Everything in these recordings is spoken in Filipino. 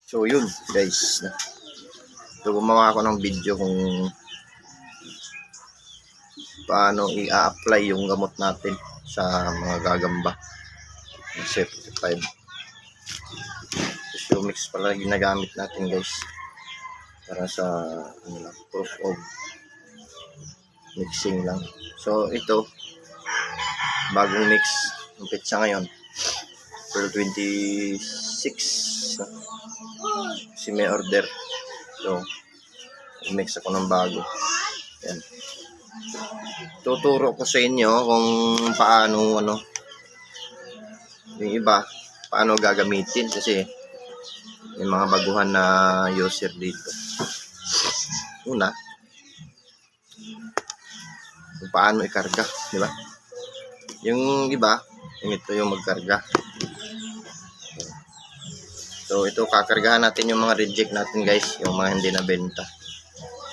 So yun guys, so gumawa ako ng video kung paano i-apply yung gamot natin sa mga gagamba. C45 mix pala ginagamit natin guys para sa proof of mixing lang. So ito bagong mix, ang petsa ngayon April 26 kasi may order, so mix ako ng bago. Yan, tuturo ko sa inyo kung paano yung iba paano gagamitin kasi may mga baguhan na user dito. Una, kung paano ikarga, di ba? Yung iba, ito yung magkarga. So ito kakargahan natin yung mga reject natin guys, yung mga hindi na benta.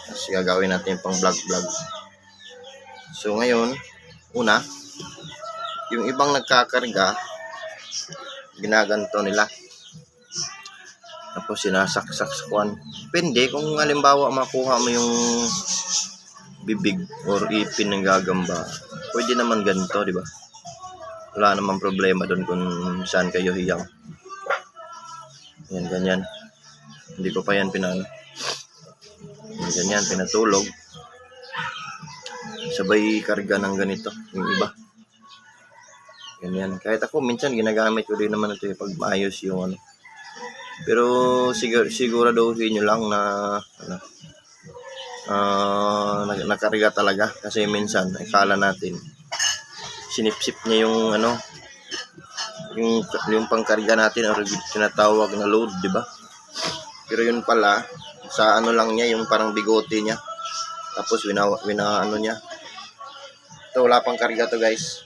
Tapos gagawin natin pang vlog. So ngayon, una, yung ibang nagkakarga, ginaganto nila. Tapos sinasaksak sa kuwan. Depende kung halimbawa makuha mo yung bibig or ipin ng gagamba, pwede naman ganito, di ba? Wala namang problema doon kung saan kayo hiyang. Yan, ganyan. Hindi ko pa yan pinano. Yan, ganyan, pinatulog. Sabay karga ng ganito, yung iba. Ganyan. Kahit ako, minsan ginagamit ko din naman ito pag maayos yung Pero siguraduhin nyo lang na nakarga talaga. Kasi minsan, akala natin, sinipsip niya yung yung pangkarga natin or tinatawag na load, di ba? Pero yun pala sa lang niya, yung parang bigote niya. Tapos niya. Ito wala pang karga to guys.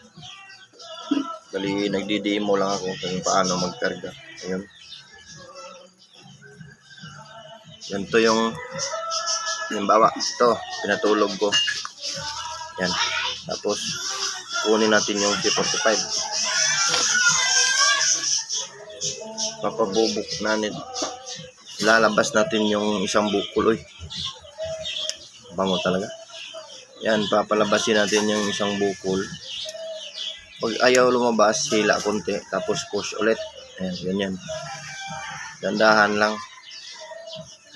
Bali nagdi-demo lang ako kung paano magkarga. Ayun. Ganito yung halimbawa, ito pinatulog ko. Yan. Tapos kunin natin yung C45. Papabubok natin. Lalabas natin yung isang bukol. Bango talaga. Yan, papalabasin natin yung isang bukol. Pag ayaw lumabas, hila konti. Tapos push ulit. Ayan, ganyan. Dandahan lang.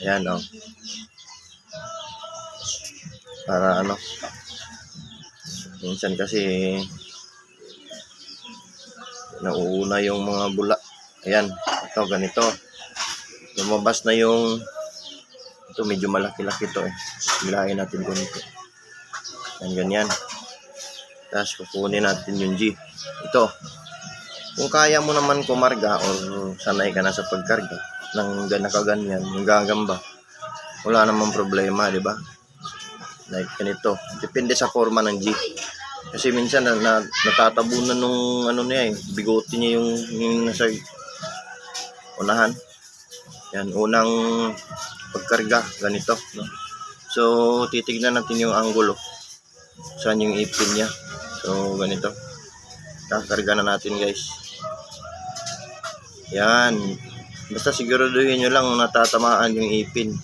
Ayan, para minsan kasi nauuna yung mga bula. Ayan, ito ganito. Lumabas na yung ito, medyo malaki-laki to Hilahin natin ganito. Ayan, ganyan. Tapos kukunin natin yung G. Ito. Kung kaya mo naman kumarga or sanay ka na sa pagkarga ng nakaganyan, yung gagamba, wala namang problema, di ba? Like ganito. Depende sa forma ng G. Kasi minsan natatabunan nung niya bigote niya yung nasa unahan. Yan, unang pagkarga, ganito, no? So, titignan natin yung angulo. Saan yung ipin niya. So, ganito. Kakarga na natin, guys. Yan. Basta siguraduhin nyo lang natatamaan yung ipin.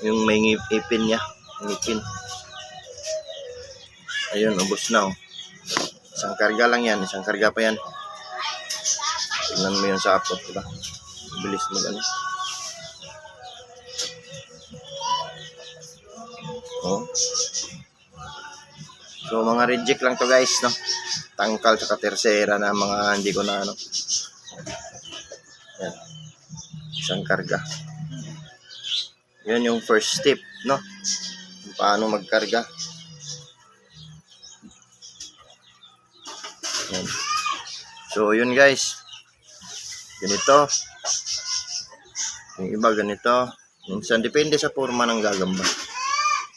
Yung may ipin niya. Yung ipin. Ayun, ubos na, Isang karga lang yan. Isang karga pa yan. Tingnan mo yung sapot, diba? Bilis mo gano'n. So mga reject lang to guys, no? Tangkal sa tercera na mga hindi ko na Yan. Isang karga. Yun yung first step, no? Paano magkarga. Yan. So yun guys. Ganito. Yung iba ganito. Minsan depende sa forma ng gagamba.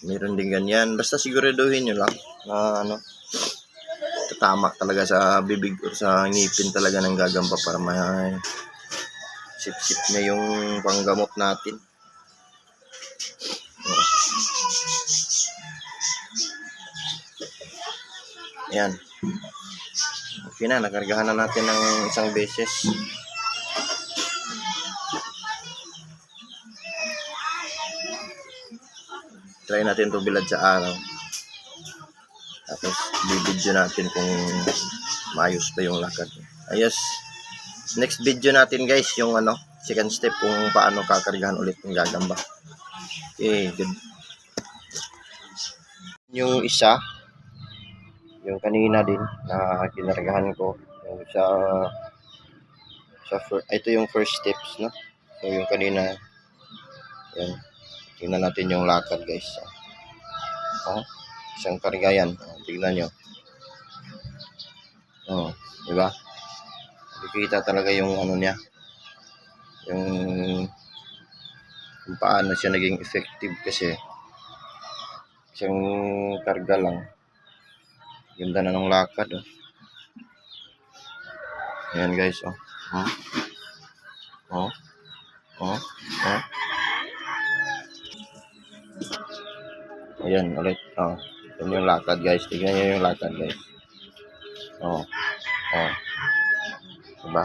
Meron din ganyan. Basta siguraduhin nyo lang na tama talaga sa bibig o sa ngipin talaga ng gagamba para may sip-sip na yung panggamot natin. Ayan. Okay na, nakargahan na natin ng isang beses. try natin to bilad sa araw. Tapos bibidyo natin kung maayos pa yung lakad. Ayos. Next video natin guys, yung second step kung paano kakargahan ulit yung gagamba. Okay, good. Yung isa, yung kanina din na kinargahan ko, yung ito yung first steps, no? So yung kanina, yan. Tingnan natin yung lakad guys. Isang karga yan. Tignan nyo. Diba? Nakikita talaga yung niya. Yung paano siya naging effective kasi isang karga lang. Ganda na ng lakad. Ayan guys. Ayan ulit. Yan yung lakad guys. Tignan nyo yung lakad guys. Diba?